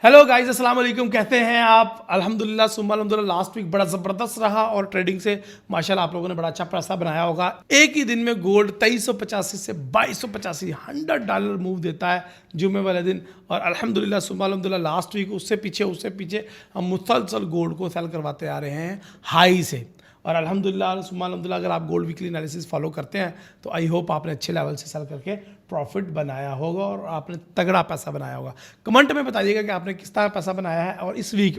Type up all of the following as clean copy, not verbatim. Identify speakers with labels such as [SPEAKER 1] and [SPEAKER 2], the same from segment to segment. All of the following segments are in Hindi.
[SPEAKER 1] हेलो गाइस, अस्सलाम वालेकुम। कैसे हैं आप? अल्हम्दुलिल्लाह सुम्मा अल्हम्दुलिल्लाह। लास्ट वीक बड़ा ज़बरदस्त रहा और ट्रेडिंग से माशाल्लाह आप लोगों ने बड़ा अच्छा पैसा बनाया होगा। एक ही दिन में गोल्ड 2385 से 2285 $100 मूव देता है जुमे वाले दिन। और अल्हम्दुलिल्लाह सुम्मा अल्हम्दुलिल्लाह लास्ट वीक उससे पीछे हम मुसलसल गोल्ड को सेल करवाते आ रहे हैं हाई से। और अल्हम्दुलिल्लाह सुम्मा अल्हम्दुलिल्लाह अगर आप गोल्ड वीकली एनालिसिस फॉलो करते हैं तो आई होप आपने अच्छे लेवल से सेल करके प्रॉफिट बनाया होगा और आपने तगड़ा पैसा बनाया होगा। कमेंट में बताइएगा कि आपने किस तरह पैसा बनाया है। और इस वीक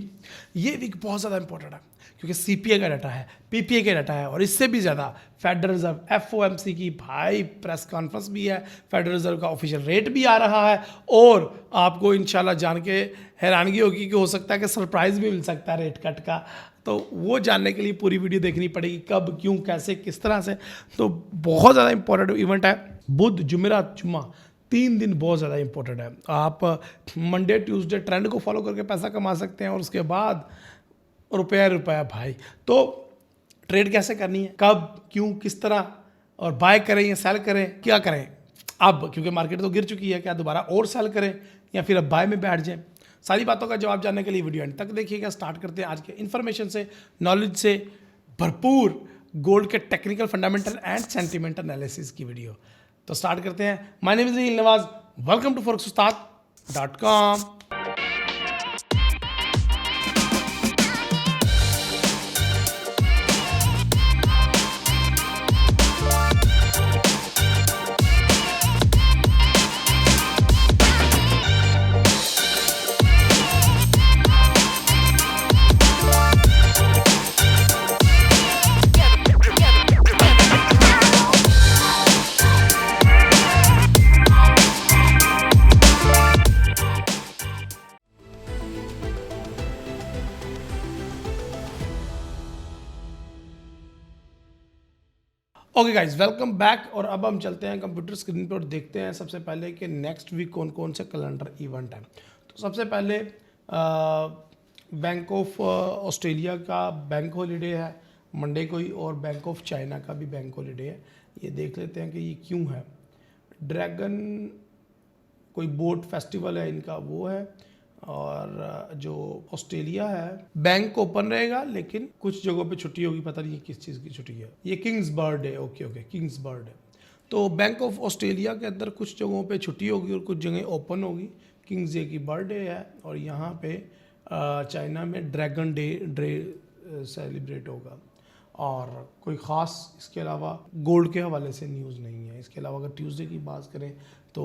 [SPEAKER 1] ये वीक बहुत ज़्यादा इंपॉर्टेंट है क्योंकि सीपीए का डाटा है, पीपीए का डाटा है और इससे भी ज़्यादा फेडरल रिजर्व एफओएमसी की भाई प्रेस कॉन्फ्रेंस भी है, फेडरल रिजर्व का ऑफिशियल रेट भी आ रहा है। और आपको इंशाल्लाह जान के हैरानगी होगी कि हो सकता है कि सरप्राइज़ भी मिल सकता है रेट कट का। तो वो जानने के लिए पूरी वीडियो देखनी पड़ेगी, कब, क्यों, कैसे, किस तरह से। तो बहुत ज़्यादा इंपॉर्टेंट इवेंट है। बुध, जुमेरात, जुम्मा 3 दिन बहुत ज़्यादा इंपॉर्टेंट है। आप मंडे ट्यूसडे ट्रेंड को फॉलो करके पैसा कमा सकते हैं और उसके बाद रुपया भाई। तो ट्रेड कैसे करनी है, कब, क्यों, किस तरह, और बाय करें या सेल करें, क्या करें अब, क्योंकि मार्केट तो गिर चुकी है, क्या दोबारा और सेल करें या फिर अब बाय में बैठ जाएं। सारी बातों का जवाब जानने के लिए वीडियो एंड तक देखिएगा। स्टार्ट करते हैं आज के इन्फॉर्मेशन से, नॉलेज से भरपूर गोल्ड के technical fundamental and sentimental analysis की वीडियो। तो स्टार्ट करते हैं। माय नेम इज रील Nawaz, welcome to forex-ustad.com। Okay guys, welcome back. और अब हम चलते हैं कंप्यूटर स्क्रीन पर और देखते हैं सबसे पहले कि नेक्स्ट वीक कौन कौन से कैलेंडर इवेंट हैं। तो सबसे पहले बैंक ऑफ ऑस्ट्रेलिया का बैंक हॉलीडे है मंडे को ही, और बैंक ऑफ चाइना का भी बैंक हॉलीडे है। ये देख लेते हैं कि ये क्यों है। ड्रैगन कोई बोट फेस्टिवल है इनका, वो है। और जो ऑस्ट्रेलिया है बैंक ओपन रहेगा लेकिन कुछ जगहों पे छुट्टी होगी, पता नहीं किस चीज़ की छुट्टी है। ये किंग्स बर्ड है, ओके किंग्स बर्ड है। तो बैंक ऑफ ऑस्ट्रेलिया के अंदर कुछ जगहों पे छुट्टी होगी और कुछ जगह ओपन होगी। किंग्स डे की बर्थडे है। और यहाँ पे चाइना में ड्रैगन डे सेलिब्रेट होगा। और कोई ख़ास इसके अलावा गोल्ड के हवाले से न्यूज़ नहीं है। इसके अलावा अगर ट्यूसडे की बात करें तो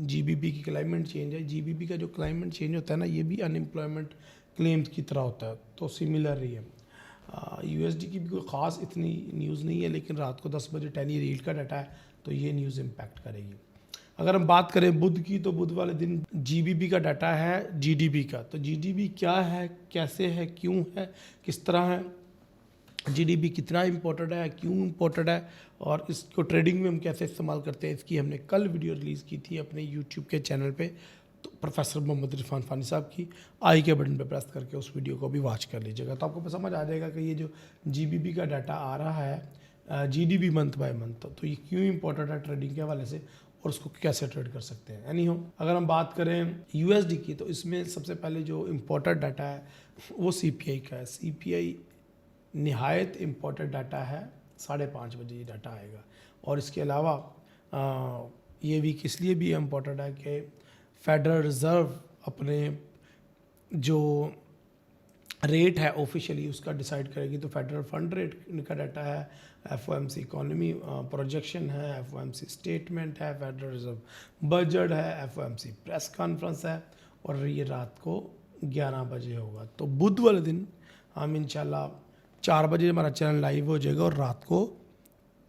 [SPEAKER 1] जीबीपी की क्लाइमेट चेंज है। जीबीपी का जो क्लाइमेट चेंज होता है ना, ये भी अनएम्प्लॉयमेंट क्लेम्स की तरह होता है, तो सिमिलर ही है। यूएसडी की भी कोई ख़ास इतनी न्यूज़ नहीं है, लेकिन रात को 10 बजे 10 रील का डाटा है तो ये न्यूज़ इम्पैक्ट करेगी। अगर हम बात करें बुध की, तो बुध वाले दिन जीबीपी का डाटा है जीडीपी का। तो जीडीपी क्या है, कैसे है, क्यों है, किस तरह है, जीडीपी कितना इंपॉर्टेंट है, क्यों इंपॉर्टेंट है, और इसको ट्रेडिंग में हम कैसे इस्तेमाल करते हैं, इसकी हमने कल वीडियो रिलीज़ की थी अपने यूट्यूब के चैनल पे। तो प्रोफेसर मोहम्मद इरफान फ़ानी साहब की, आई के बटन पे प्रेस करके उस वीडियो को भी वॉच कर लीजिएगा। तो आपको समझ आ जाएगा कि ये जो जीबीपी का डाटा आ रहा है जीडीपी मंथ बाय मंथ, तो ये क्यों इंपॉर्टेंट है ट्रेडिंग के हवाले से और उसको कैसे ट्रेड कर सकते हैं। एनी हो, अगर हम बात करें यूएसडी की, तो इसमें सबसे पहले जो इम्पोर्टेंट डाटा है वो सीपीआई का है। सीपीआई निहायत इम्पोर्टेंट डाटा है, 5:30 बजे ये डाटा आएगा। और इसके अलावा ये वीक इसलिए भी इम्पोर्टेंट है कि फेडरल रिज़र्व अपने जो रेट है ऑफिशियली उसका डिसाइड करेगी। तो फेडरल फंड रेट का डाटा है, एफओएमसी इकोनॉमी प्रोजेक्शन है, एफओएमसी स्टेटमेंट है, फेडरल रिज़र्व बजट है, एफओएमसी प्रेस कॉन्फ्रेंस है, और ये रात को 11 बजे होगा। तो बुध वाले दिन हम इंशाल्लाह 4 बजे हमारा चैनल लाइव हो जाएगा और रात को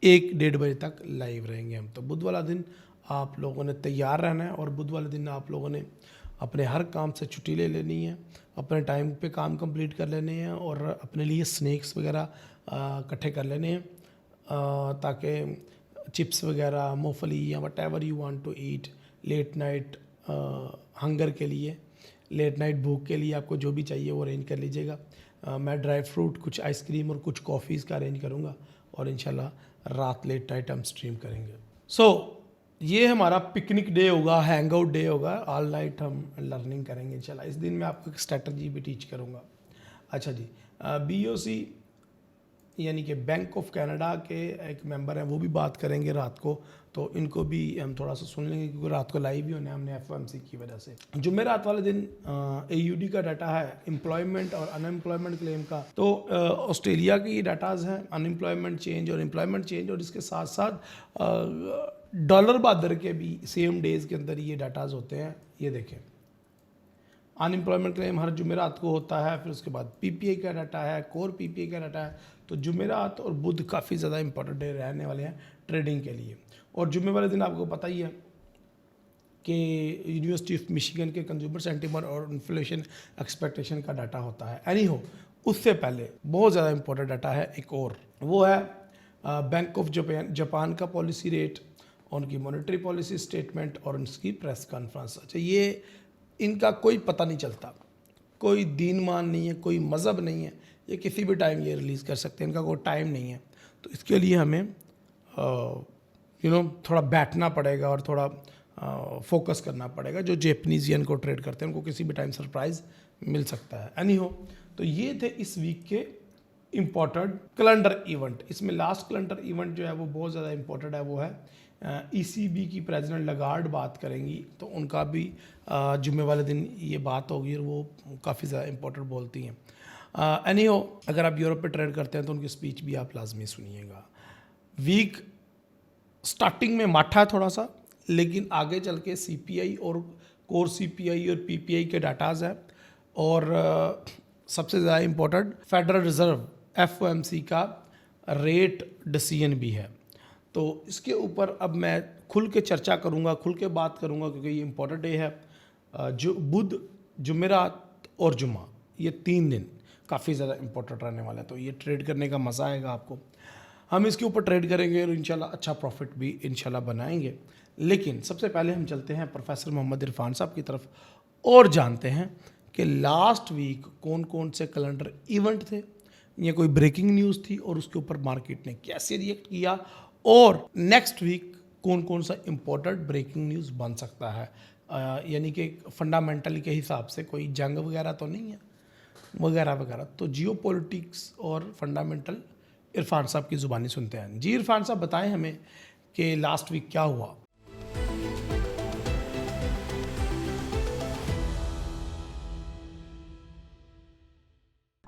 [SPEAKER 1] 1-1:30 बजे तक लाइव रहेंगे हम। तो बुध वाला दिन आप लोगों ने तैयार रहना है और बुध वाले दिन आप लोगों ने अपने हर काम से छुट्टी ले लेनी है, अपने टाइम पे काम कंप्लीट कर लेने हैं और अपने लिए स्नैक्स वगैरह इकट्ठे कर लेने हैं, ताकि चिप्स वगैरह, मूंगफली या whatever you want to eat late night hunger के लिए, लेट नाइट भूख के लिए आपको जो भी चाहिए वो अरेंज कर लीजिएगा। मैं ड्राई फ्रूट, कुछ आइसक्रीम और कुछ कॉफ़ीज़ का अरेंज करूँगा और इंशाल्लाह रात लेट नाइट हम स्ट्रीम करेंगे। सो ये हमारा पिकनिक डे होगा, हैंग आउट डे होगा, ऑल नाइट हम लर्निंग करेंगे। चला, इस दिन मैं आपको एक स्ट्रेटजी भी टीच करूँगा। अच्छा जी, BOC यानी कि बैंक ऑफ कनाडा के एक मेंबर हैं, वो भी बात करेंगे रात को, तो इनको भी हम थोड़ा सा सुन लेंगे क्योंकि रात को लाइव ही होना है हमने FOMC की वजह से। जुमेरात वाले दिन AUD का डाटा है, एम्प्लॉयमेंट और अनएम्प्लॉयमेंट क्लेम का। तो ऑस्ट्रेलिया की डाटाज हैं, अनएम्प्लॉयमेंट चेंज और एम्प्लॉयमेंट चेंज, और इसके साथ साथ डॉलर बादर के भी सेम डेज़ के अंदर ये डाटाज होते हैं। ये देखें, अनएम्प्लॉयमेंट क्लेम हर जुमेरात को होता है, फिर उसके बाद PPI का डाटा है, कोर PPI का डाटा है। तो जुमेरात और बुध काफ़ी ज़्यादा इंपॉर्टेंट डे रहने वाले हैं ट्रेडिंग के लिए। और जुम्मे वाले दिन आपको पता ही है कि यूनिवर्सिटी ऑफ मिशिगन के कंज्यूमर सेंटीमेंट और इन्फ्लेशन एक्सपेक्टेशन का डाटा होता है। एनी हो, उससे पहले बहुत ज़्यादा इंपॉर्टेंट डाटा है एक और, वो है बैंक ऑफ जापान का पॉलिसी रेट, उनकी मॉनेटरी पॉलिसी स्टेटमेंट और उनकी प्रेस कॉन्फ्रेंस। अच्छा, ये इनका कोई पता नहीं चलता, कोई दीन मान नहीं है, कोई मज़हब नहीं है, ये किसी भी टाइम ये रिलीज़ कर सकते हैं, इनका कोई टाइम नहीं है। तो इसके लिए हमें थोड़ा बैठना पड़ेगा और थोड़ा फोकस करना पड़ेगा। जो जैपनीज़ियन को ट्रेड करते हैं उनको किसी भी टाइम सरप्राइज़ मिल सकता है। एनी हो, तो ये थे इस वीक के इम्पोर्टेंट कैलेंडर इवेंट। इसमें लास्ट कैलेंडर इवेंट जो है वो बहुत ज़्यादा इम्पोर्टेंट है, वो है ECB की प्रेसिडेंट लगार्ड बात करेंगी, तो उनका भी जुम्मे वाले दिन ये बात होगी और वो काफ़ी ज़्यादा इम्पोर्टेंट बोलती हैं। एनी हो, अगर आप यूरोप पे ट्रेड करते हैं तो उनकी स्पीच भी आप लाजमी सुनिएगा। वीक स्टार्टिंग में माठा है थोड़ा सा, लेकिन आगे चल के CPI और कोर CPI और PPI के डाटाज हैं, और सबसे ज़्यादा इम्पोर्टेंट फेडरल रिज़र्व FOMC का रेट डिसीजन भी है। तो इसके ऊपर अब मैं खुल के चर्चा करूंगा, खुल के बात करूंगा, क्योंकि ये इम्पोर्टेंट डे है। जो बुध, जुमेरात और जुमा, ये 3 दिन काफ़ी ज़्यादा इम्पोर्टेंट रहने वाला है। तो ये ट्रेड करने का मज़ा आएगा आपको। हम इसके ऊपर ट्रेड करेंगे और इंशाल्लाह अच्छा प्रॉफिट भी इंशाल्लाह बनाएंगे। लेकिन सबसे पहले हम चलते हैं प्रोफेसर मोहम्मद इरफान साहब की तरफ और जानते हैं कि लास्ट वीक कौन कौन से कैलेंडर इवेंट थे, ये कोई ब्रेकिंग न्यूज़ थी और उसके ऊपर मार्केट ने कैसे रिएक्ट किया, और नेक्स्ट वीक कौन कौन सा इम्पोर्टेंट ब्रेकिंग न्यूज़ बन सकता है। यानी कि फंडामेंटल के हिसाब से कोई जंग वगैरह तो नहीं है, वगैरह वगैरह। तो जियोपॉलिटिक्स और फंडामेंटल इरफान साहब की ज़ुबानी सुनते हैं। जी इरफान साहब, बताएं हमें कि लास्ट वीक क्या हुआ।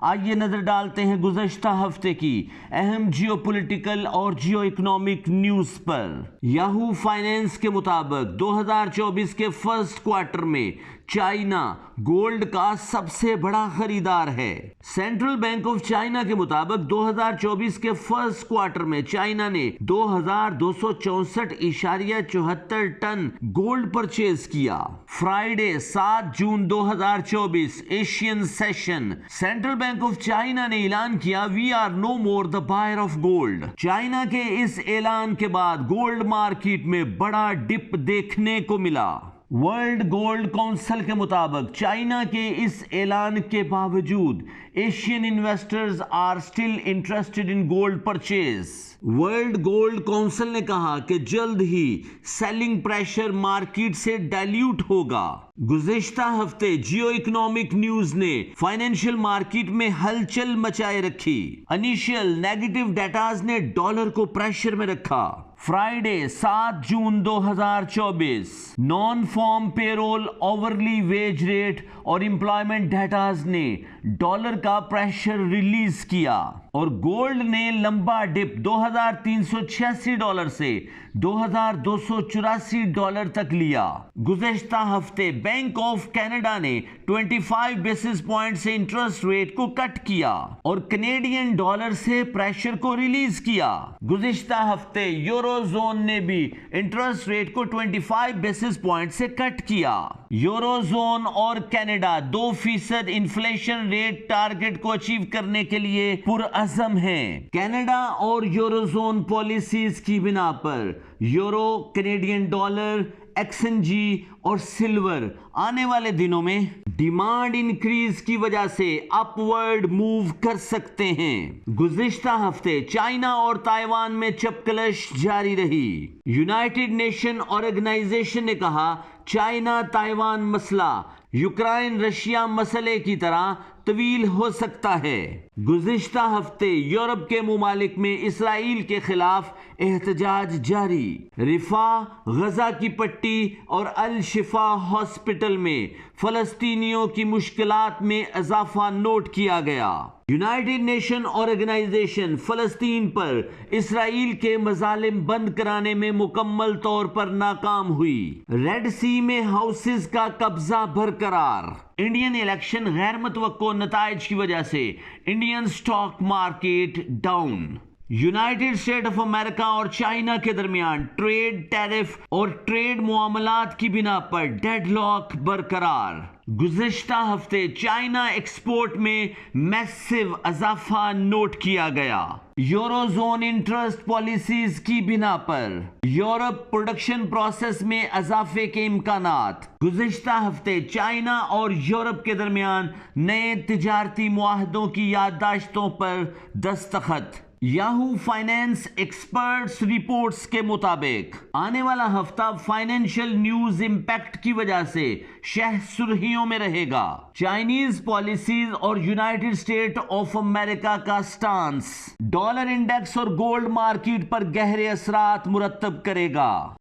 [SPEAKER 2] आइए नजर डालते हैं गुज़श्ता हफ्ते की अहम जियोपॉलिटिकल और जियो इकोनॉमिक न्यूज पर। याहू फाइनेंस के मुताबिक 2024 के फर्स्ट क्वार्टर में चाइना गोल्ड का सबसे बड़ा खरीदार है। सेंट्रल बैंक ऑफ चाइना के मुताबिक 2024 के फर्स्ट क्वार्टर में चाइना ने 2264.74 टन गोल्ड परचेज किया। Friday 7 June 2024 Asian session, central bank of China ने ऐलान किया we are no more the buyer of gold. China के इस ऐलान के बाद गोल्ड मार्केट में बड़ा डिप देखने को मिला। वर्ल्ड गोल्ड काउंसिल के मुताबिक चाइना के इस ऐलान के बावजूद Asian investors are still interested in gold purchase. World gold council ने कहा कि जल्द ही सेलिंग प्रेशर मार्केट से डाइल्यूट होगा। गुज़िश्ता हफ्ते जियो इकोनॉमिक न्यूज ने फाइनेंशियल मार्केट में हलचल मचाए रखी। इनिशियल नेगेटिव डेटाज ने डॉलर को प्रेशर में रखा। फ्राइडे 7 जून 2024 non farm payroll, hourly wage rate और एम्प्लॉयमेंट डेटाज ने डॉलर का प्रेशर रिलीज किया और गोल्ड ने लंबा डिप $2386 से $2284 तक लिया। गुज़श्ता हफ्ते बैंक ऑफ कनाडा ने 25 बेसिस पॉइंट से इंटरेस्ट रेट को कट किया और कनेडियन डॉलर से प्रेशर को रिलीज किया। गुज़श्ता हफ्ते यूरोजोन ने भी इंटरेस्ट रेट को 25 बेसिस पॉइंट से कट किया। यूरोजोन और कनाडा 2% इन्फ्लेशन रेट टारगेट को अचीव करने के लिए पुरअज़म हैं। कनाडा और यूरोजोन पॉलिसीज की बिना पर यूरो, कनेडियन डॉलर, XNG और सिल्वर आने वाले दिनों में डिमांड इंक्रीज की वजह से अपवर्ड मूव कर सकते हैं। गुज़िश्ता हफ्ते चाइना और ताइवान में चपकलश जारी रही। यूनाइटेड नेशन ऑर्गेनाइजेशन ने कहा चाइना ताइवान मसला यूक्रेन रशिया मसले की तरह तवील हो सकता है। गुज़िश्ता हफ्ते यूरोप के मुमालिक में इसराइल के खिलाफ एहतजाज जारी। रिफा, गजा की पट्टी और अल शिफा हॉस्पिटल में फलस्तीनियों की मुश्किलात में इजाफा नोट किया गया। यूनाइटेड नेशन ऑर्गेनाइजेशन फलस्तीन पर इसराइल के मजालिम बंद कराने में मुकम्मल तौर पर नाकाम हुई। रेड सी में हाउसेस का कब्जा बरकरार। इंडियन इलेक्शन गैर मुतवक्को नताइज की वजह से Indian stock market down. United state of America और चाइना के दरमियान ट्रेड टैरिफ और ट्रेड मुआमलात की बिना पर डेडलॉक बरकरार। गुज़िश्ता हफ्ते चाइना एक्सपोर्ट में मैसिव इजाफा नोट किया गया। यूरोजोन इंटरेस्ट पॉलिसीज की बिना पर यूरोप प्रोडक्शन प्रोसेस में इजाफे के इम्कानात। गुज़िश्ता हफ्ते चाइना और यूरोप के दरमियान नए तिजारती मुआहदों की याददाश्तों पर दस्तखत। याहू फाइनेंस एक्सपर्ट्स रिपोर्ट्स के मुताबिक आने वाला हफ्ता फाइनेंशियल न्यूज इंपैक्ट की वजह से शह सुर्खियों में रहेगा। चाइनीज पॉलिसीज और यूनाइटेड स्टेट ऑफ अमेरिका का स्टांस डॉलर इंडेक्स और गोल्ड मार्केट पर गहरे असरात मुरत्तब करेगा।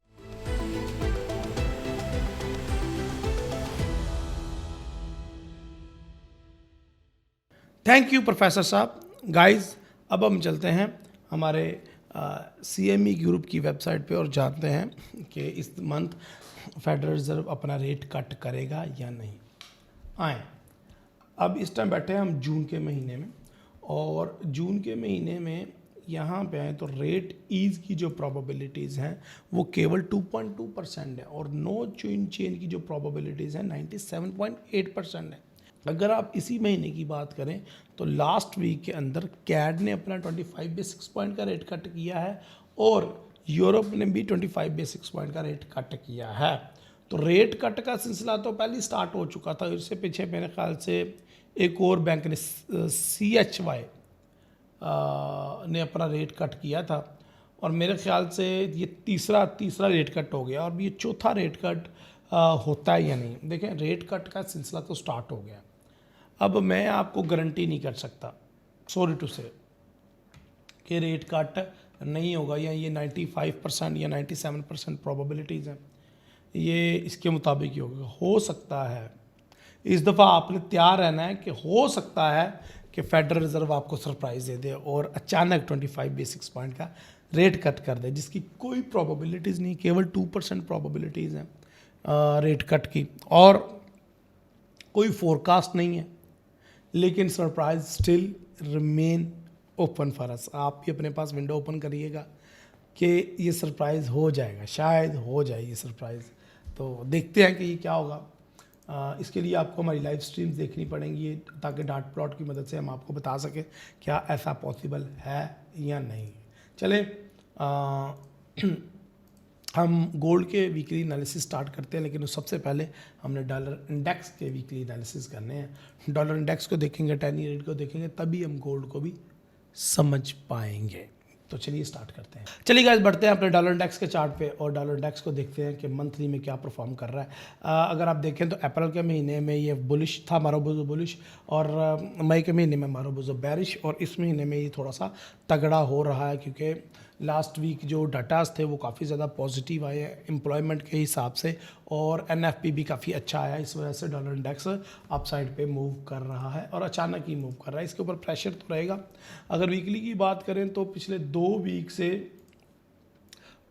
[SPEAKER 1] थैंक यू प्रोफेसर साहब। गाइस अब हम चलते हैं हमारे CME ग्रुप की वेबसाइट पे और जानते हैं कि इस मंथ फेडरल रिजर्व अपना रेट कट करेगा या नहीं। आए अब इस टाइम बैठे हैं हम जून के महीने में, और जून के महीने में यहाँ पे आए तो रेट ईज की जो प्रोबेबिलिटीज़ हैं वो केवल 2.2% है, और नो चेंज की जो प्रोबेबिलिटीज़ हैं 97.8% है। अगर आप इसी महीने की बात करें तो लास्ट वीक के अंदर कैड ने अपना 25 बेसिस पॉइंट का रेट कट किया है, और यूरोप ने भी 25 बेसिस पॉइंट का रेट कट किया है। तो रेट कट का सिलसिला तो पहले स्टार्ट हो चुका था। इससे पीछे मेरे ख्याल से एक और बैंक ने CHY ने अपना रेट कट किया था, और मेरे ख्याल से ये तीसरा रेट कट हो गया, और ये चौथा रेट कट होता है या नहीं। देखें, रेट कट का सिलसिला तो स्टार्ट हो गया। अब मैं आपको गारंटी नहीं कर सकता, सॉरी टू से, कि रेट कट नहीं होगा, या ये 95% या 97% प्रोबेबिलिटीज़ हैं, ये इसके मुताबिक ही होगा। हो सकता है, इस दफ़ा आपने तैयार रहना है कि हो सकता है कि फेडरल रिज़र्व आपको सरप्राइज़ दे दे और अचानक 25 बेसिस पॉइंट का रेट कट कर दे, जिसकी कोई प्रोबेबिलिटीज़ नहीं, केवल 2% प्रोबेबिलिटीज़ हैं रेट कट की, और कोई फोरकास्ट नहीं है। लेकिन surprise still remain open for us. आप भी अपने पास विंडो ओपन करिएगा कि ये सरप्राइज़ हो जाएगा, शायद हो जाए ये सरप्राइज़। तो देखते हैं कि ये क्या होगा। इसके लिए आपको हमारी लाइव स्ट्रीम्स देखनी पड़ेंगी, ताकि डार्ट प्लॉट की मदद से हम आपको बता सकें क्या ऐसा पॉसिबल है या नहीं। चलें हम गोल्ड के वीकली एनालिसिस स्टार्ट करते हैं, लेकिन उस सबसे पहले हमने डॉलर इंडेक्स के वीकली एनालिसिस करने हैं। डॉलर इंडेक्स को देखेंगे, 10 ईयर रेट को देखेंगे, तभी हम गोल्ड को भी समझ पाएंगे। तो चलिए स्टार्ट करते हैं। चलिए गाइस, बढ़ते हैं अपने डॉलर इंडेक्स के चार्ट पे, और डॉलर इंडेक्स को देखते हैं कि मंथली में क्या परफॉर्म कर रहा है। अगर आप देखें तो अप्रैल के महीने में ये बुलिश था, मारोबुजो बुलिश, और मई के महीने में मारोबुजो बैरिश, और इस महीने में ये थोड़ा सा तगड़ा हो रहा है, क्योंकि लास्ट वीक जो डाटाज थे वो काफ़ी ज़्यादा पॉजिटिव आए हैं एम्प्लॉयमेंट के हिसाब से, और NFP भी काफ़ी अच्छा आया। इस वजह से डॉलर इंडेक्स अपसाइड पे मूव कर रहा है, और अचानक ही मूव कर रहा है। इसके ऊपर प्रेशर तो रहेगा। अगर वीकली की बात करें तो पिछले 2 वीक से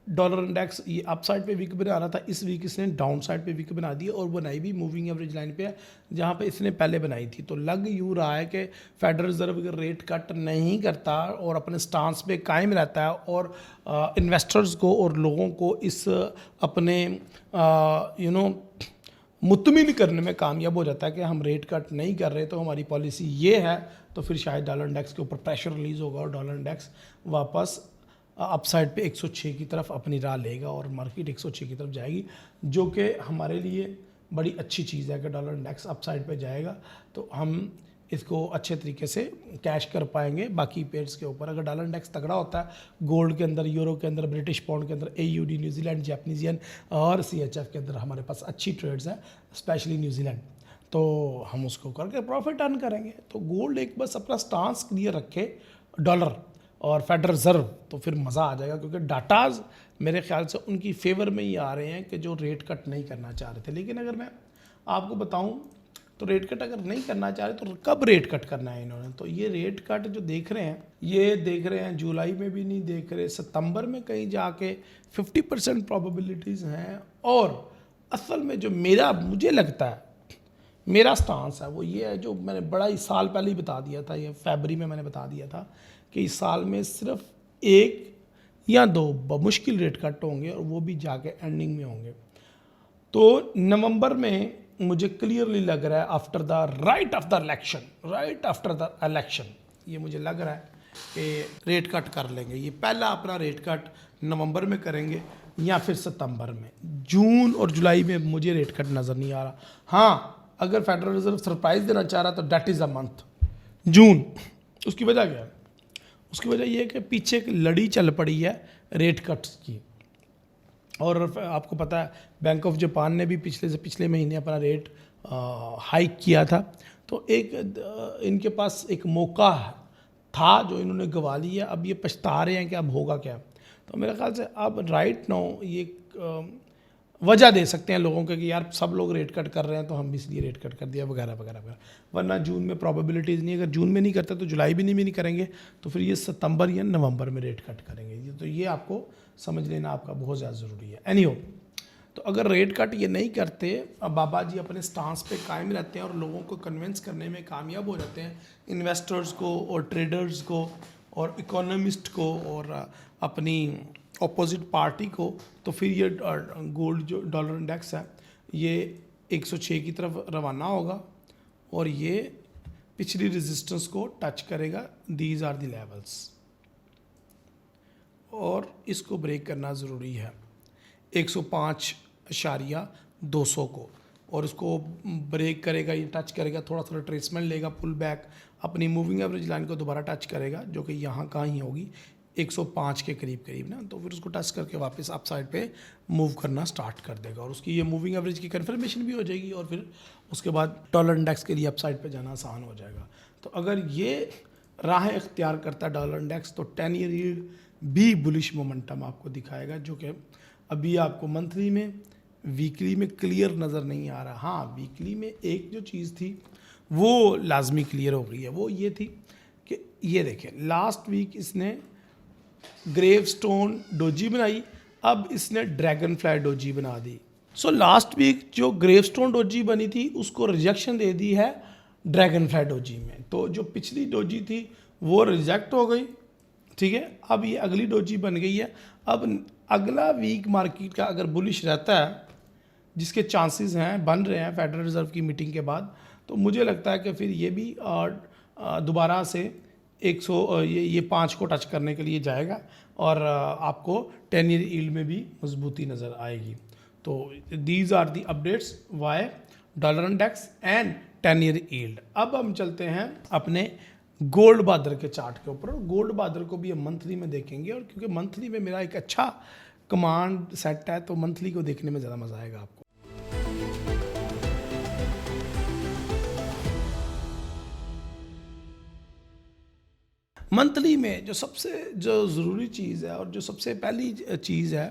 [SPEAKER 1] डॉलर इंडेक्स ये अपसाइड पे वीक बना रहा था, इस वीक इसने डाउन साइड पे वीक बना दी, और बनाई भी मूविंग एवरेज लाइन पे है, जहाँ पे इसने पहले बनाई थी। तो लग यूँ रहा है कि फेडरल रिजर्व अगर रेट कट नहीं करता और अपने स्टांस पे कायम रहता है, और इन्वेस्टर्स को और लोगों को इस अपने मुतमिन करने में कामयाब हो जाता है कि हम रेट कट नहीं कर रहे, तो हमारी पॉलिसी ये है, तो फिर शायद डॉलर इंडेक्स के ऊपर प्रेशर रिलीज़ होगा, और डॉलर इंडेक्स वापस अपसाइड पे 106 की तरफ अपनी राह लेगा, और मार्केट 106 की तरफ जाएगी, जो कि हमारे लिए बड़ी अच्छी चीज़ है कि डॉलर इंडेक्स अपसाइड पे जाएगा तो हम इसको अच्छे तरीके से कैश कर पाएंगे बाकी पेयर्स के ऊपर। अगर डॉलर इंडेक्स तगड़ा होता है गोल्ड के अंदर, यूरो के अंदर, ब्रिटिश पाउंड के अंदर, AUD न्यूजीलैंड, जापानीज येन और CHF के अंदर हमारे पास अच्छी ट्रेड्स हैं, स्पेशली न्यूजीलैंड, तो हम उसको करके प्रॉफिट अर्न करेंगे। तो गोल्ड एक बस अपना स्टांस क्लियर रखे डॉलर और फेडरल रिजर्व, तो फिर मज़ा आ जाएगा, क्योंकि डाटाज मेरे ख्याल से उनकी फेवर में ही आ रहे हैं कि जो रेट कट नहीं करना चाह रहे थे। लेकिन अगर मैं आपको बताऊं तो रेट कट अगर नहीं करना चाह रहे तो कब रेट कट करना है इन्होंने, तो ये रेट कट जो देख रहे हैं, ये देख रहे हैं जुलाई में भी नहीं देख रहे, सितंबर में कहीं जाके 50% प्रोबेबिलिटीज़ हैं। और असल में जो मुझे लगता है मेरा स्टांस है वो ये है, जो मैंने बड़ा ही साल पहले ही बता दिया था, ये फरवरी में मैंने बता दिया था कि इस साल में सिर्फ 1 या 2 बमुश्किल रेट कट होंगे और वो भी जाके एंडिंग में होंगे। तो नवंबर में मुझे क्लियरली लग रहा है after the right after the election ये मुझे लग रहा है कि रेट कट कर लेंगे। ये पहला अपना रेट कट नवंबर में करेंगे या फिर सितंबर में। जून और जुलाई में मुझे रेट कट नज़र नहीं आ रहा। हाँ, अगर फेडरल रिजर्व सरप्राइज देना चाह रहा तो डेट इज़ अ मंथ जून। उसकी वजह क्या है? उसकी वजह यह है कि पीछे एक लड़ी चल पड़ी है रेट कट्स की, और आपको पता है बैंक ऑफ जापान ने भी पिछले महीने अपना रेट हाइक किया था। तो एक इनके पास एक मौका था जो इन्होंने गंवा लिया। अब ये पछता रहे हैं कि अब होगा क्या। तो मेरे ख्याल से अब राइट नाउ ये वजह दे सकते हैं लोगों के कि यार सब लोग रेट कट कर रहे हैं तो हम भी इसलिए रेट कट कर दिया वगैरह वगैरह वगैरह। वरना जून में प्रोबेबिलिटीज़ नहीं, अगर जून में नहीं करते तो जुलाई भी नहीं करेंगे, तो फिर ये सितंबर या नवंबर में रेट कट करेंगे। तो ये आपको समझ लेना आपका बहुत ज़्यादा ज़रूरी है। एनीहो, तो अगर रेट कट ये नहीं करते, अब बाबा जी अपने स्टांस पे कायम रहते हैं और लोगों को कन्विंस करने में कामयाब हो जाते हैं, इन्वेस्टर्स को और ट्रेडर्स को और इकोनॉमिस्ट को और अपनी अपोजिट पार्टी को, तो फिर ये गोल्ड जो डॉलर इंडेक्स है ये 106 की तरफ रवाना होगा और ये पिछली रेजिस्टेंस को टच करेगा। दीज आर द लेवल्स और इसको ब्रेक करना ज़रूरी है 105.200 को, और इसको ब्रेक करेगा, ये टच करेगा, थोड़ा थोड़ा ट्रेसमेंट लेगा, पुल बैक अपनी मूविंग एवरेज लाइन को दोबारा टच करेगा जो कि यहाँ कहाँ ही होगी 105 के करीब ना। तो फिर उसको टच करके वापस अप साइड पे मूव करना स्टार्ट कर देगा और उसकी ये मूविंग एवरेज की कंफर्मेशन भी हो जाएगी और फिर उसके बाद डॉलर इंडेक्स के लिए अप साइड पे जाना आसान हो जाएगा। तो अगर ये राह इख्तियार करता है डॉलर इंडेक्स तो 10 ईयर यील्ड भी बुलिश मोमेंटम आपको दिखाएगा, जो कि अभी आपको मंथली में वीकली में क्लियर नज़र नहीं आ रहा। हाँ, वीकली में एक जो चीज़ थी वो लाजमी क्लियर हो गई है, वो ये थी कि ये देखें लास्ट वीक इसने ग्रेवस्टोन डोजी बनाई, अब इसने ड्रैगन फ्लाई डोजी बना दी। सो लास्ट वीक जो ग्रेवस्टोन डोजी बनी थी उसको रिजेक्शन दे दी है ड्रैगन फ्लाई डोजी में। तो जो पिछली डोजी थी वो रिजेक्ट हो गई, ठीक है। अब ये अगली डोजी बन गई है। अब अगला वीक मार्केट का अगर बुलिश रहता है, जिसके चांसेस हैं बन रहे हैं फेडरल रिजर्व की मीटिंग के बाद, तो मुझे लगता है कि फिर ये भी दोबारा से 5 को टच करने के लिए जाएगा और आपको 10 ईयर यील्ड में भी मजबूती नज़र आएगी। तो these are the updates why dollar index and 10 year yield. अब हम चलते हैं अपने गोल्ड बादर के चार्ट के ऊपर। गोल्ड बादर को भी हम मंथली में देखेंगे, और क्योंकि मंथली में मेरा एक अच्छा कमांड सेट है तो मंथली को देखने में ज़्यादा मज़ा आएगा आपको। मंथली में जो ज़रूरी चीज़ है और जो सबसे पहली चीज़ है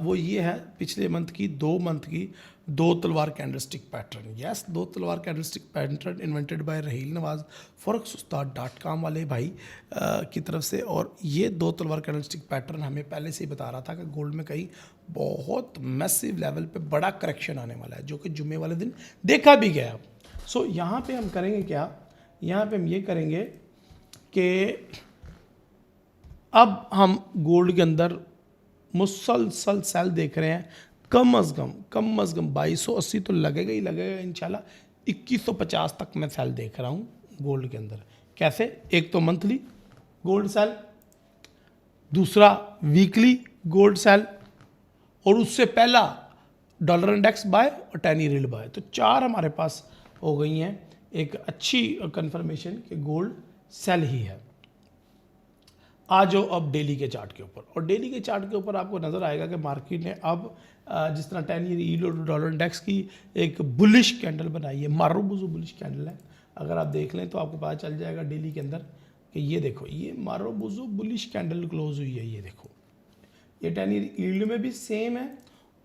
[SPEAKER 1] वो ये है पिछले मंथ की 2 मंथ की 2 तलवार कैंडलस्टिक पैटर्न। यस, 2 तलवार candlestick pattern invented by Raheel Nawaz forex-ustad.com वाले भाई की तरफ से। और ये 2 तलवार कैंडलस्टिक पैटर्न हमें पहले से ही बता रहा था कि गोल्ड में कहीं बहुत मैसिव लेवल पे बड़ा करेक्शन आने वाला है, जो कि जुम्मे वाले दिन देखा भी गया। सो यहाँ पे हम करेंगे क्या, यहाँ पे हम ये करेंगे कि अब हम गोल्ड के अंदर मुसलसल सेल देख रहे हैं। कम अज़ कम 2280 तो लगेगा ही लगेगा इंशाल्लाह। 2150 तक मैं सेल देख रहा हूँ गोल्ड के अंदर। कैसे? एक तो मंथली गोल्ड सेल, दूसरा वीकली गोल्ड सेल, और उससे पहला डॉलर इंडेक्स बाय और 10 ईयर यील्ड बाय। तो 4 हमारे पास हो गई हैं, एक अच्छी कंफर्मेशन कि गोल्ड सेल ही है। आ जाओ अब डेली के चार्ट के ऊपर, और डेली के चार्ट के ऊपर आपको नज़र आएगा कि मार्केट ने अब जिस तरह 10 ईयर यील्ड और डॉलर इंडेक्स की एक बुलिश कैंडल बनाई है, मारूबुजू बुलिश कैंडल है। अगर आप देख लें तो आपको पता चल जाएगा डेली के अंदर कि ये देखो, ये मारूबुजू बुलिश कैंडल क्लोज हुई है। ये देखो, ये 10 ईयर यील्ड में भी सेम है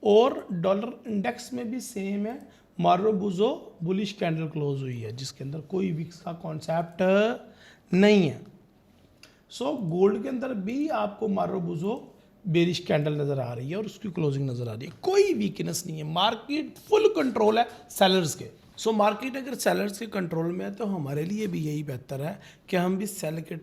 [SPEAKER 1] और डॉलर इंडेक्स में भी सेम है, मारूबुजू बुलिश कैंडल क्लोज हुई है, जिसके अंदर कोई विक्स का कॉन्सेप्ट नहीं है। सो गोल्ड के अंदर भी आपको मारूबुजू बेरिश कैंडल नज़र आ रही है और उसकी क्लोजिंग नज़र आ रही है, कोई वीकनेस नहीं है। मार्केट फुल कंट्रोल है सेलर्स के। सो मार्केट अगर सेलर्स के कंट्रोल में है तो हमारे लिए भी यही बेहतर है कि हम भी सेल के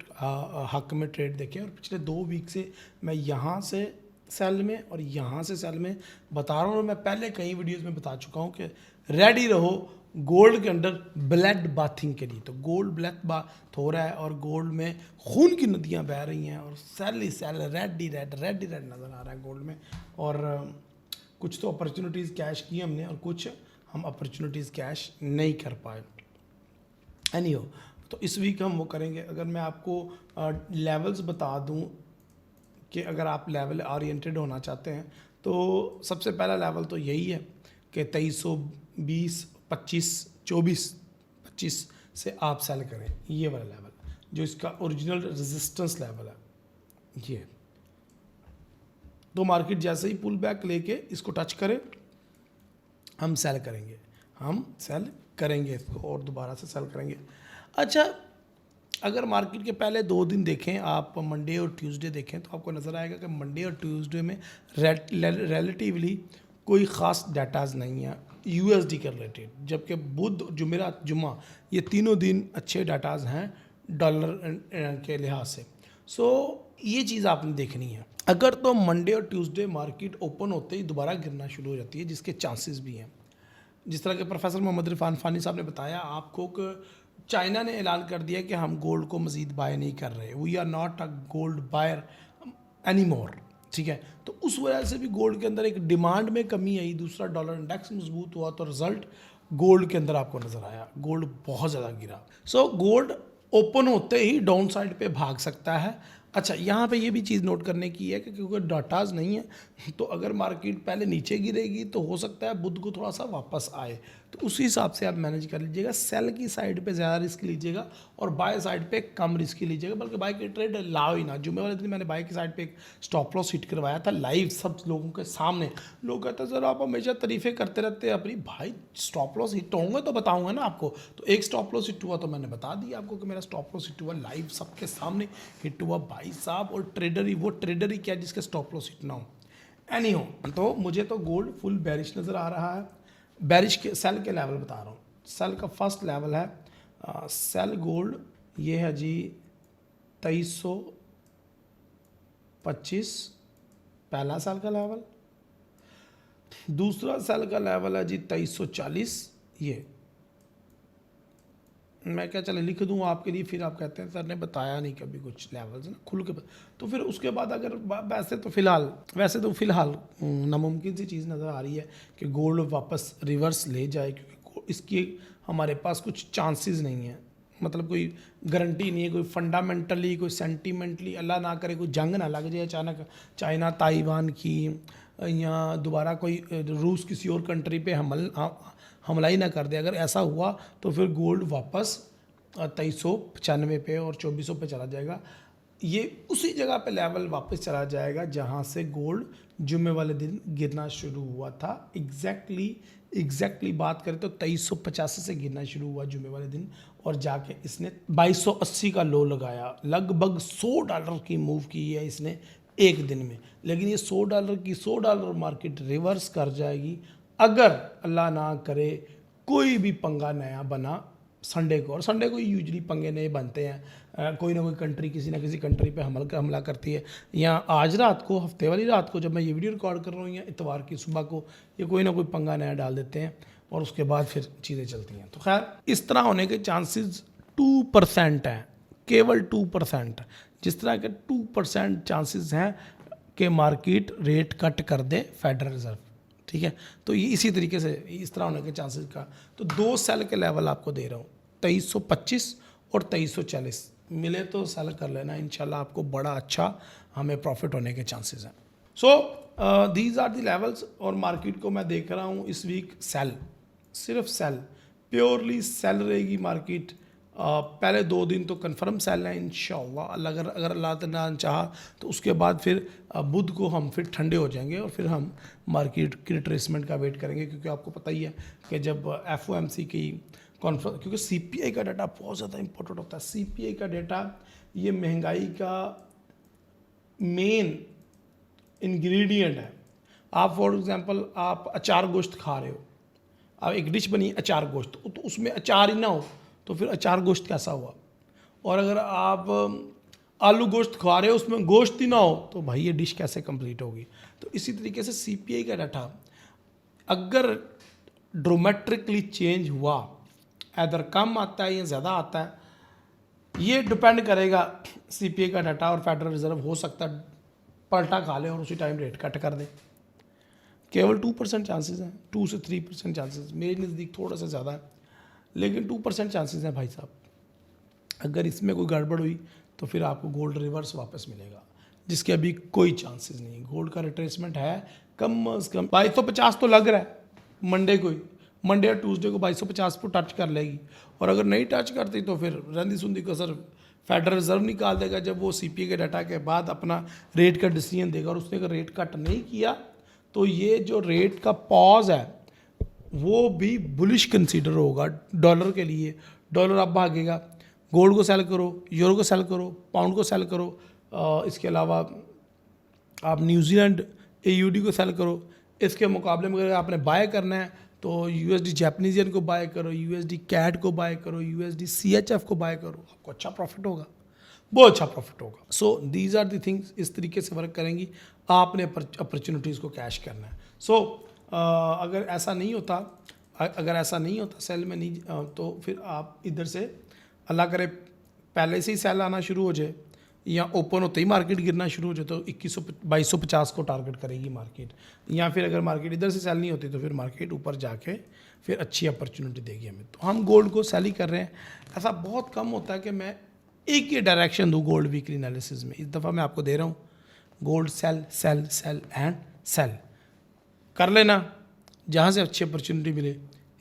[SPEAKER 1] हक में ट्रेड देखें। और पिछले 2 वीक से मैं यहाँ से सेल में और यहाँ से सेल में बता रहा हूँ, और मैं पहले कई वीडियोज़ में बता चुका हूँ कि रेडी रहो गोल्ड के अंदर ब्लड बाथिंग के लिए। तो गोल्ड ब्लड बाथ हो रहा है और गोल्ड में खून की नदियां बह रही हैं और सेल ही सेल, रेड ही रेड नज़र आ रहा है गोल्ड में। और कुछ तो अपॉर्चुनिटीज़ कैश की हमने और कुछ हम अपॉर्चुनिटीज़ कैश नहीं कर पाए। एनीहो, तो इस वीक हम वो करेंगे। अगर मैं आपको लेवल्स बता दूं कि अगर आप लेवल ओरिएंटेड होना चाहते हैं तो सबसे पहला लेवल तो यही है कि 2320, 25, 24-25 से आप सेल करें। ये वाला लेवल जो इसका ओरिजिनल रेजिस्टेंस लेवल है, ये। तो मार्केट जैसे ही पुल बैक लेके इसको टच करे, हम सेल करेंगे इसको और दोबारा से सेल करेंगे। अच्छा, अगर मार्केट के पहले 2 दिन देखें आप, मंडे और ट्यूसडे देखें, तो आपको नज़र आएगा कि मंडे और ट्यूसडे में रिलेटिवली कोई ख़ास डाटाज नहीं है यूएसडी के रिलेटेड, जबकि बुध, जुमेरात, जुम्मा ये तीनों दिन अच्छे डाटाज हैं डॉलर के लिहाज से। सो ये चीज़ आपने देखनी है। अगर तो मंडे और ट्यूसडे मार्केट ओपन होते ही दोबारा गिरना शुरू हो जाती है, जिसके चांसेस भी हैं, जिस तरह के प्रोफेसर मोहम्मद इरफान फानी साहब ने बताया आपको कि चाइना ने ऐलान कर दिया कि हम गोल्ड को मज़ीद बाय नहीं कर रहे, we are not a gold buyer any more, ठीक है। तो उस वजह से भी गोल्ड के अंदर एक डिमांड में कमी आई, दूसरा डॉलर इंडेक्स मजबूत हुआ, तो रिजल्ट गोल्ड के अंदर आपको नज़र आया, गोल्ड बहुत ज़्यादा गिरा। सो गोल्ड ओपन होते ही डाउन साइड पे भाग सकता है। अच्छा, यहाँ पे ये भी चीज़ नोट करने की है कि क्योंकि डाटाज नहीं है तो अगर मार्केट पहले नीचे गिरेगी तो हो सकता है बुध को थोड़ा सा वापस आए, तो उसी हिसाब से आप मैनेज कर लीजिएगा। सेल की साइड पे ज़्यादा रिस्क लीजिएगा और बाय साइड पे कम रिस्क लीजिएगा, बल्कि बाय की ट्रेड लाओ ही ना। जुम्मे वाले दिन मैंने बाय की साइड पे एक स्टॉप लॉस हिट करवाया था लाइव सब लोगों के सामने। लोग कहते हैं सर आप हमेशा तारीफ़ें करते रहते हैं अपनी। भाई स्टॉप लॉस हिट होंगे तो बताऊँगा ना आपको। तो एक स्टॉप लॉस हिट हुआ तो मैंने बता दिया आपको कि मेरा स्टॉप लॉस हिट हुआ, लाइव सबके सामने हिट हुआ भाई साहब। और ट्रेडर ही, वो ट्रेडर ही क्या जिसके स्टॉप लॉस हिट ना हो। एनी हो, तो मुझे तो गोल्ड फुल बेरिश नज़र आ रहा है। बेरिश के सेल के लेवल बता रहा हूँ। सेल का फर्स्ट लेवल है सेल गोल्ड, ये है जी 2325 पहला सेल का लेवल। दूसरा सेल का लेवल है जी 2340। ये मैं क्या चले लिख दूँ आपके लिए, फिर आप कहते हैं सर ने बताया नहीं कभी कुछ लेवल्स ना खुल के। तो फिर उसके बाद अगर वैसे तो फ़िलहाल नामुमकिन सी चीज़ नज़र आ रही है कि गोल्ड वापस रिवर्स ले जाए, क्योंकि इसकी हमारे पास कुछ चांसेस नहीं है, मतलब कोई गारंटी नहीं है, कोई फंडामेंटली, कोई सेंटीमेंटली, अल्लाह ना करे कोई जंग ना लग जाए अचानक चाइना ताइवान की, या दोबारा कोई रूस किसी और कंट्री पे हमला ही ना कर दे। अगर ऐसा हुआ तो फिर गोल्ड वापस 2395 पे और 2400 पे चला जाएगा। ये उसी जगह पे लेवल वापस चला जाएगा जहाँ से गोल्ड जुम्मे वाले दिन गिरना शुरू हुआ था। एग्जैक्टली बात करें तो 2385 से गिरना शुरू हुआ जुम्मे वाले दिन, और जाके इसने 2280 का लो लगाया। लगभग $100 की मूव की है इसने एक दिन में। लेकिन ये $100 मार्केट रिवर्स कर जाएगी अगर अल्लाह ना करे कोई भी पंगा नया बना संडे को। और संडे को यूजली पंगे नए बनते हैं, कोई ना कोई कंट्री किसी ना किसी कंट्री पे हमला करती है। या आज रात को, हफ्ते वाली रात को जब मैं ये वीडियो रिकॉर्ड कर रहा हूँ, या इतवार की सुबह को, ये कोई ना कोई पंगा नया डाल देते हैं और उसके बाद फिर चीज़ें चलती हैं। तो खैर इस तरह होने के चांसेस 2% हैं, केवल 2%। जिस तरह के 2% चांसेस हैं कि मार्केट रेट कट कर दे फेडरल रिजर्व, ठीक है। तो ये इसी तरीके से इस तरह होने के चांसेस का, तो 2 सेल के लेवल आपको दे रहा हूँ, 2325 और 2340 मिले तो सेल कर लेना, इंशाल्लाह आपको बड़ा अच्छा हमें प्रॉफिट होने के चांसेस हैं। So these are the levels. और मार्केट को मैं देख रहा हूँ इस वीक सेल, सिर्फ सेल, प्योरली सेल रहेगी मार्केट। पहले 2 दिन तो कंफर्म सेल है इंशाल्लाह, अगर अल्लाह ताला चाहा तो उसके बाद फिर बुध को हम फिर ठंडे हो जाएंगे और फिर हम मार्केट की रिट्रेसमेंट का वेट करेंगे, क्योंकि आपको पता ही है कि जब FOMC की कॉन्फ्रेंस, क्योंकि CPI का डाटा बहुत ज़्यादा इंपॉर्टेंट होता है। CPI का डाटा ये महंगाई का मेन इंग्रेडिएंट है। आप फॉर एग्जांपल आप अचार गोश्त खा रहे हो, अब एक डिश बनी अचार गोश्त, तो उसमें अचार ही ना हो तो फिर अचार गोश्त कैसा हुआ। और अगर आप आलू गोश्त खा रहे हो उसमें गोश्त ही ना हो तो भाई ये डिश कैसे कंप्लीट होगी। तो इसी तरीके से CPI का डाटा अगर ड्रोमेट्रिकली चेंज हुआ, इधर कम आता है या ज़्यादा आता है, ये डिपेंड करेगा CPI का डाटा। और फेडरल रिजर्व हो सकता है पलटा खा ले और उसी टाइम रेट कट कर दे। केवल 2% चांसेस हैं, 2 से 3% चांसेस, मेरे नज़दीक थोड़ा सा ज़्यादा है, लेकिन 2% चांसेस हैं भाई साहब। अगर इसमें कोई गड़बड़ हुई तो फिर आपको गोल्ड रिवर्स वापस मिलेगा, जिसके अभी कोई चांसेस नहीं है। गोल्ड का रिट्रेसमेंट है कम से कम 2250 तो लग रहा है मंडे को ही, मंडे या ट्यूसडे को 2250 को टच कर लेगी। और अगर नहीं टच करती तो फिर रंदी सुंदी कसर फेडरल रिजर्व निकाल देगा जब वो CPI के डाटा के बाद अपना रेट का डिसीजन देगा। और उसने अगर रेट कट नहीं किया तो ये जो रेट का पॉज है वो भी बुलिश कंसीडर होगा डॉलर के लिए। डॉलर अब भागेगा, गोल्ड को सेल करो, यूरो को सेल करो, पाउंड को सेल करो, इसके अलावा आप न्यूजीलैंड AUD को सेल करो। इसके मुकाबले में अगर आपने बाय करना है तो USD जैपनीज येन को बाय करो, USD कैड को बाय करो, USD CHF को बाय करो, आपको अच्छा प्रॉफिट होगा, बहुत अच्छा प्रॉफिट होगा। सो दीज आर दी थिंग्स, इस तरीके से वर्क करेंगी। आपने अपॉर्चुनिटीज़ को कैश करना है। सो अगर ऐसा नहीं होता सेल में नहीं तो फिर आप इधर से अल्लाह करे पहले से ही सेल आना शुरू हो जाए या ओपन होते ही मार्केट गिरना शुरू हो जाए तो 2250 को टारगेट करेगी मार्केट। या फिर अगर मार्केट इधर से सेल नहीं होती तो फिर मार्केट ऊपर जाके फिर अच्छी अपॉर्चुनिटी देगी हमें। तो हम गोल्ड को सेल ही कर रहे हैं। ऐसा बहुत कम होता है कि मैं एक ही डायरेक्शन दूँ गोल्ड वीकली एनालिसिस में। इस दफ़ा मैं आपको दे रहा हूँ gold sell sell sell and sell कर लेना, जहाँ से अच्छी अपॉर्चुनिटी मिले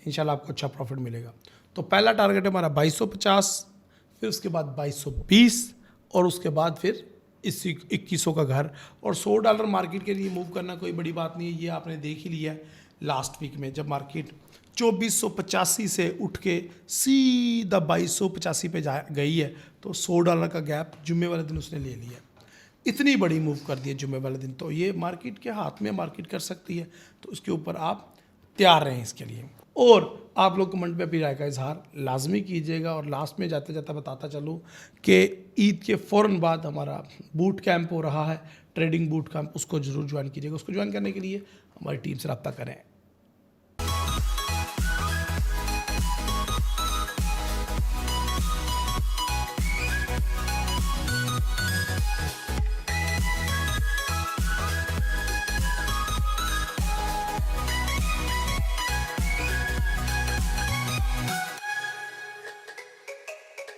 [SPEAKER 1] इंशाल्लाह आपको अच्छा प्रॉफिट मिलेगा। तो पहला टारगेट है हमारा 2250, फिर उसके बाद 2220 और उसके बाद फिर इस 2100 का घर। और $100 मार्केट के लिए मूव करना कोई बड़ी बात नहीं है, ये आपने देख ही लिया है लास्ट वीक में जब मार्केट 2485 से उठ के सीधा 2285 पे गई है तो $100 का गैप जुम्मे वाले दिन उसने ले लिया। इतनी बड़ी मूव कर दी है जुम्मे वाले दिन, तो ये मार्केट के हाथ में मार्केट कर सकती है, तो उसके ऊपर आप तैयार रहें इसके लिए। और आप लोग कमेंट में अपनी राय का इजहार लाजमी कीजिएगा। और लास्ट में जाते जाते बताता चलूँ कि ईद के फ़ौरन बाद हमारा बूट कैंप हो रहा है, ट्रेडिंग बूट कैंप, उसको ज़रूर ज्वाइन कीजिएगा। उसको ज्वाइन करने के लिए हमारी टीम से रब्ता करें।